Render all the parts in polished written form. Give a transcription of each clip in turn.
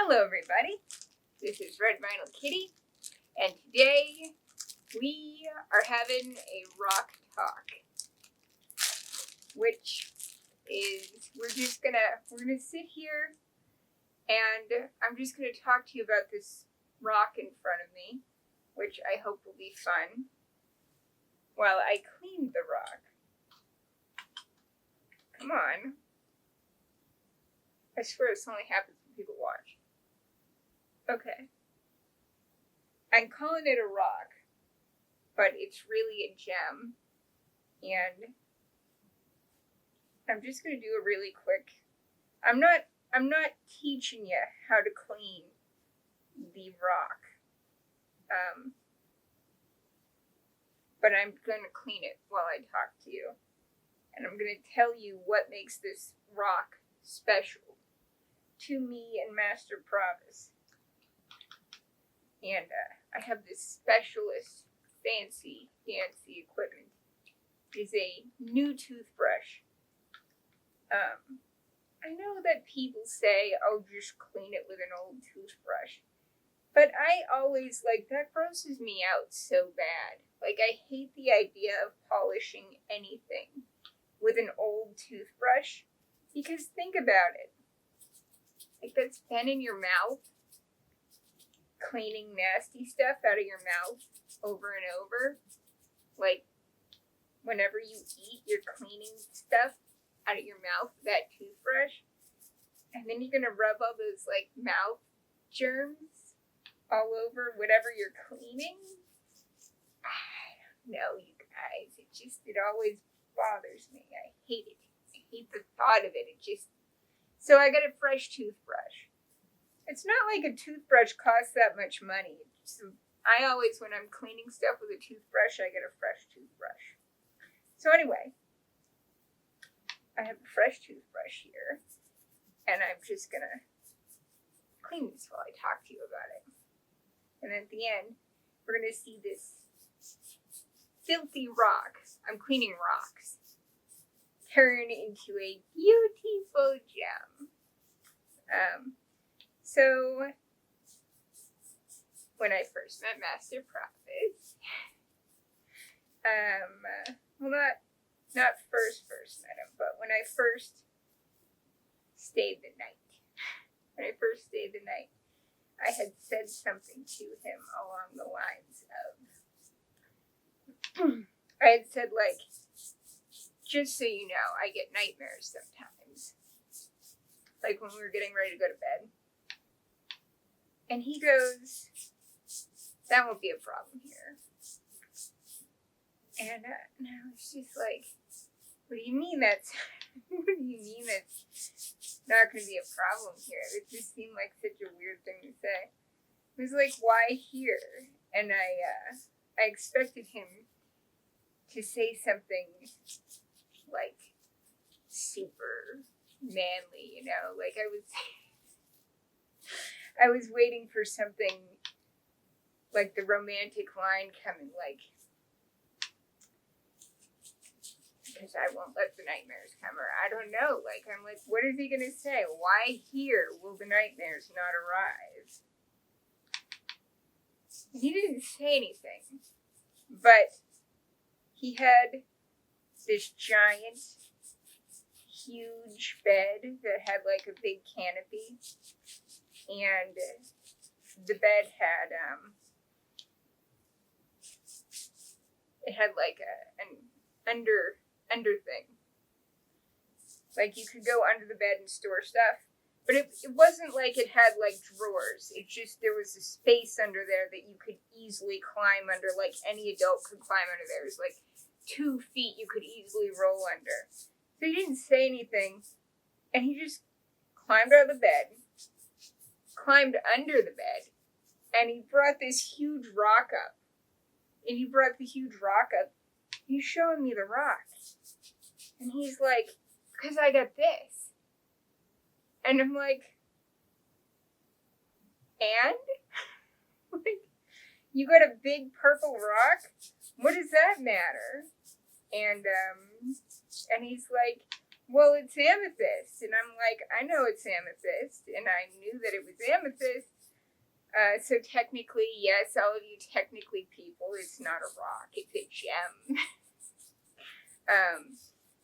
Hello everybody, this is Red Vinyl Kitty, and today we are having a rock talk, which is, we're gonna sit here and I'm just gonna talk to you about this rock in front of me, which I hope will be fun, while I clean the rock. Come on. I swear this only happens when people watch. Okay. I'm calling it a rock, but it's really a gem. And I'm just going to do a really quick. I'm not teaching you how to clean the rock. But I'm going to clean it while I talk to you. And I'm going to tell you what makes this rock special to me and Master Provis. And I have this specialist, fancy equipment. It's a new toothbrush. I know that people say, oh, just clean it with an old toothbrush. But I always, that grosses me out so bad. I hate the idea of polishing anything with an old toothbrush. Because think about it. That's been in your mouth, cleaning nasty stuff out of your mouth over and over. Whenever you eat, you're cleaning stuff out of your mouth with that toothbrush. And then you're going to rub all those, mouth germs all over whatever you're cleaning. I don't know, you guys. It always bothers me. I hate it. I hate the thought of it. So I got a fresh toothbrush. It's not like a toothbrush costs that much money. I always, when I'm cleaning stuff with a toothbrush, I get a fresh toothbrush. So anyway, I have a fresh toothbrush here, and I'm just going to clean this while I talk to you about it. And at the end, we're going to see this filthy rock. I'm cleaning rocks. Turn into a beautiful gem. So when I first met Master Provis, not first met him, but when I first stayed the night, I had said something to him along the lines of, I had said, just so you know, I get nightmares sometimes. When we were getting ready to go to bed. And he goes, that won't be a problem here. And I was just what do you mean that's not going to be a problem here? It just seemed like such a weird thing to say. It was why here? And I expected him to say something super manly, I was waiting for something the romantic line coming, because I won't let the nightmares come, or I don't know, I'm what is he gonna say? Why here will the nightmares not arise? And he didn't say anything, but he had this giant, huge bed that had a big canopy, and the bed had it had an under thing. You could go under the bed and store stuff, but it wasn't it had drawers. It just, there was a space under there that you could easily climb under, any adult could climb under there. It was 2 feet you could easily roll under. So he didn't say anything, and he just climbed out of the bed, climbed under the bed, and he brought this huge rock up. And he brought the huge rock up. He's showing me the rock. And he's because I got this. And I'm and? You got a big purple rock? What does that matter? And he's well, it's amethyst. And I'm like, I know it's amethyst. And I knew that it was amethyst. So technically, yes, all of you technically people, it's not a rock, it's a gem.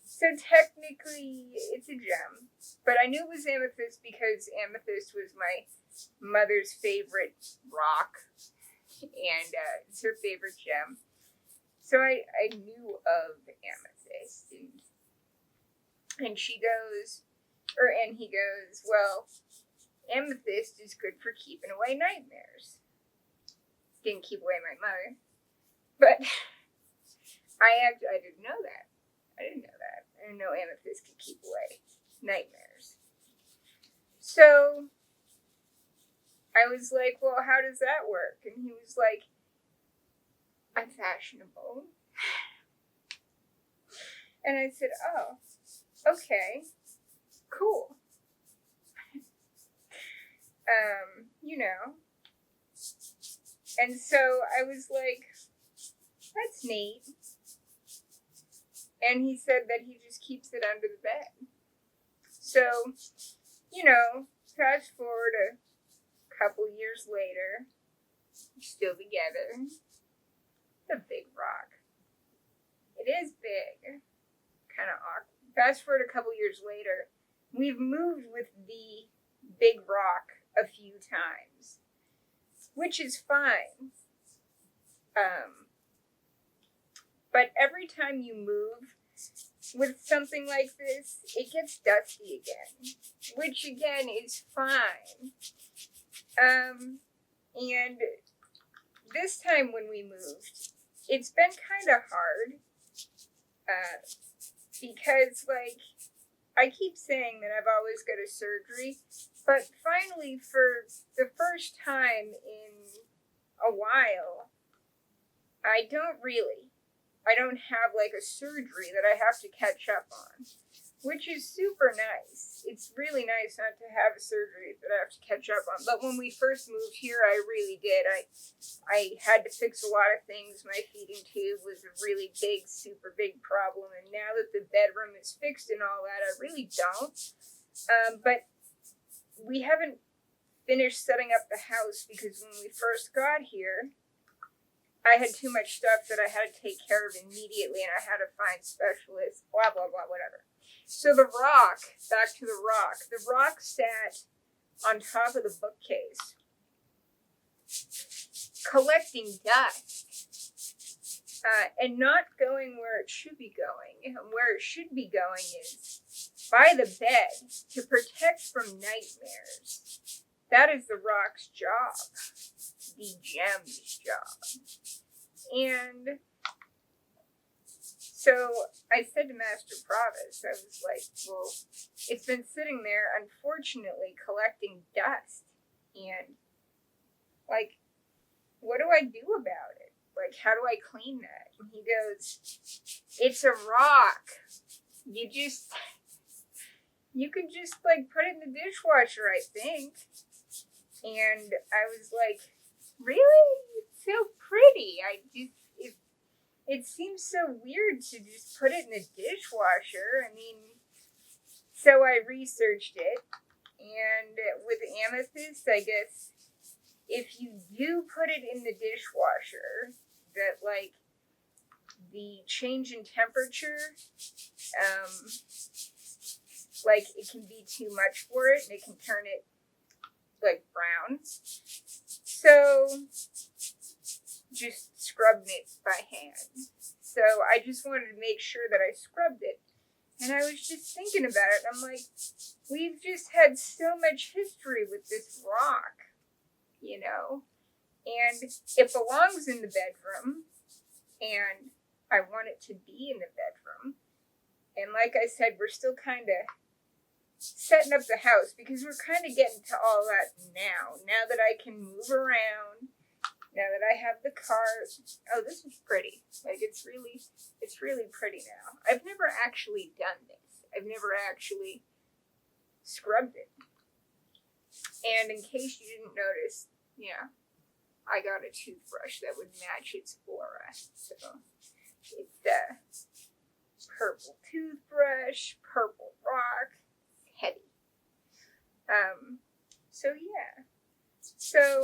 So technically, it's a gem. But I knew it was amethyst because amethyst was my mother's favorite rock. And it's her favorite gem. So I knew of amethyst. And she goes, and he goes, well, amethyst is good for keeping away nightmares. Didn't keep away my mother. But I didn't know that. I didn't know amethyst could keep away nightmares. So I was like, well, how does that work? And he was like, I'm fashionable. And I said, oh, okay, cool. You know. And so I was like, that's neat. And he said that he just keeps it under the bed. So, you know, fast forward a couple years later, still together. It's a big rock. It is big. Kind of awkward. Fast forward a couple years later, we've moved with the big rock a few times, which is fine. But every time you move with something like this, it gets dusty again, which again is fine. And this time when we moved, it's been kind of hard, because like, I keep saying that I've always got a surgery, but finally, for the first time in a while, I don't have like a surgery that I have to catch up on, which is super nice. It's really nice not to have a surgery that I have to catch up on. But when we first moved here, I really did. I had to fix a lot of things. My feeding tube was a really big, super big problem. And now that the bedroom is fixed and all that, I really don't. But we haven't finished setting up the house because when we first got here, I had too much stuff that I had to take care of immediately, and I had to find specialists, blah, blah, blah, whatever. So the rock, back to the rock sat on top of the bookcase, collecting dust, and not going where it should be going. And where it should be going is by the bed to protect from nightmares. That is the rock's job, the gem's job. And so I said to Master Provis, I was like, well, it's been sitting there, unfortunately, collecting dust. And, like, what do I do about it? Like, how do I clean that? And he goes, it's a rock. You can just, like, put it in the dishwasher, I think. And I was like, really? It's so pretty. It seems so weird to just put it in the dishwasher. I mean, so I researched it. And with amethyst, I guess, if you do put it in the dishwasher, that, like, the change in temperature, like, it can be too much for it, and it can turn it, like, brown. So just scrubbing it by hand. So I just wanted to make sure that I scrubbed it. And I was just thinking about it. I'm like, we've just had so much history with this rock, you know? And it belongs in the bedroom. And I want it to be in the bedroom. And like I said, we're still kind of setting up the house because we're kind of getting to all that now. Now that I can move around. Now that I have the cars. Oh, this is pretty. Like, it's really pretty now. I've never actually done this. I've never actually scrubbed it. And in case you didn't notice, yeah, I got a toothbrush that would match its aura. So, it's purple toothbrush, purple rock, heavy. So yeah. So,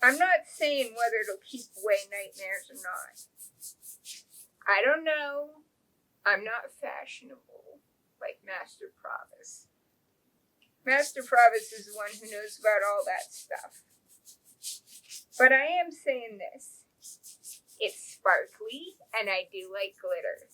I'm not saying whether it'll keep away nightmares or not. I don't know. I'm not fashionable like Master Provis. Master Provis is the one who knows about all that stuff. But I am saying this. It's sparkly, and I do like glitter.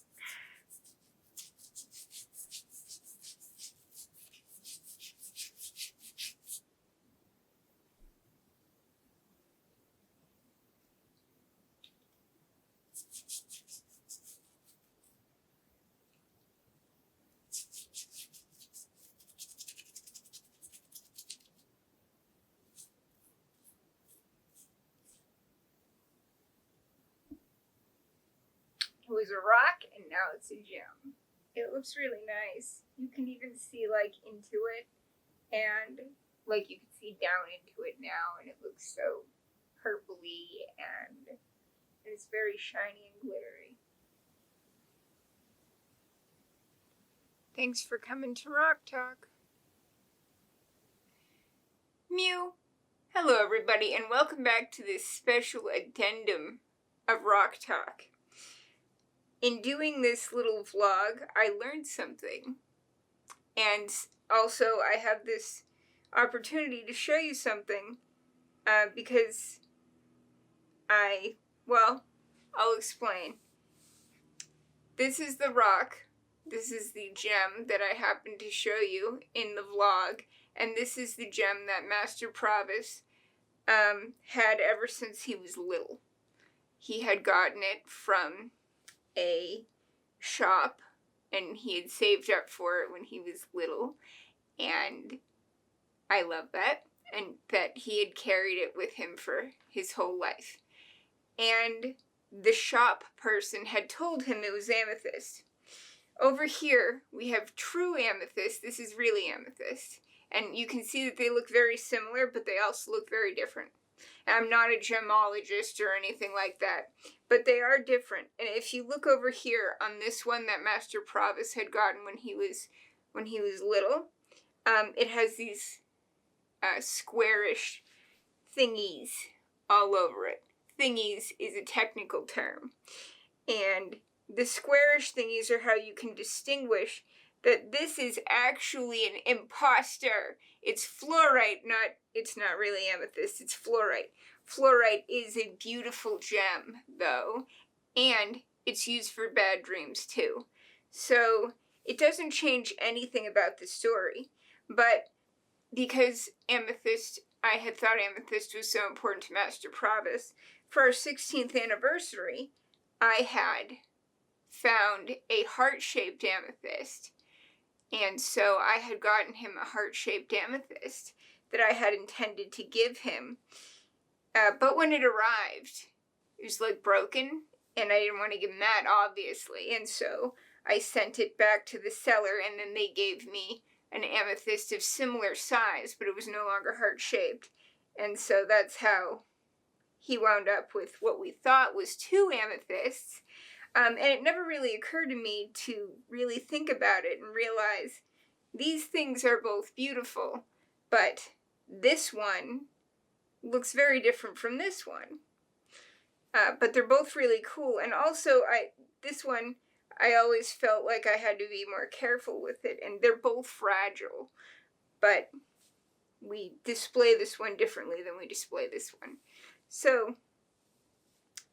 It was a rock, and now it's a gem. It looks really nice. You can even see, like, into it, and, like, you can see down into it now, and it looks so purpley, and it's very shiny and glittery. Thanks for coming to Rock Talk. Mew. Hello, everybody, and welcome back to this special addendum of Rock Talk. In doing this little vlog, I learned something. And also, I have this opportunity to show you something because I'll explain. This is the rock. This is the gem that I happened to show you in the vlog. And this is the gem that Master Provis had ever since he was little. He had gotten it from a shop, and he had saved up for it when he was little, and I love that, and that he had carried it with him for his whole life. And the shop person had told him it was amethyst. Over here, we have true amethyst. This is really amethyst, and you can see that they look very similar, but they also look very different. I'm not a gemologist or anything like that, but they are different. And if you look over here on this one that Master Provis had gotten when he was little, it has these squarish thingies all over it. Thingies is a technical term, and the squarish thingies are how you can distinguish that this is actually an imposter. It's fluorite, it's not really amethyst, it's fluorite. Fluorite is a beautiful gem, though, and it's used for bad dreams, too. So, it doesn't change anything about the story, but because amethyst, I had thought amethyst was so important to Master Provis, for our 16th anniversary, I had found a heart-shaped amethyst. And so I had gotten him a heart-shaped amethyst that I had intended to give him. But when it arrived, it was like broken, and I didn't want to give him that, obviously. And so I sent it back to the seller, and then they gave me an amethyst of similar size, but it was no longer heart-shaped. And so that's how he wound up with what we thought was 2 amethysts. And it never really occurred to me to really think about it and realize these things are both beautiful, but this one looks very different from this one. But they're both really cool. And also, this one, I always felt like I had to be more careful with it, and they're both fragile. But we display this one differently than we display this one. So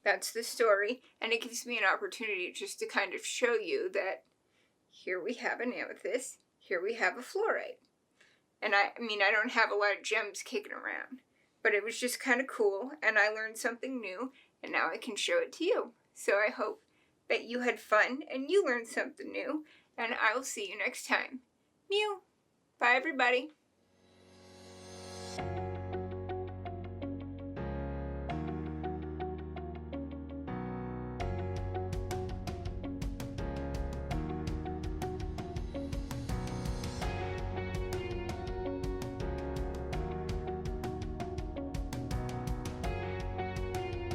that's the story, and it gives me an opportunity just to kind of show you that here we have an amethyst, here we have a fluorite. And I mean, I don't have a lot of gems kicking around, but it was just kind of cool, and I learned something new, and now I can show it to you. So I hope that you had fun, and you learned something new, and I will see you next time. Mew! Bye, everybody.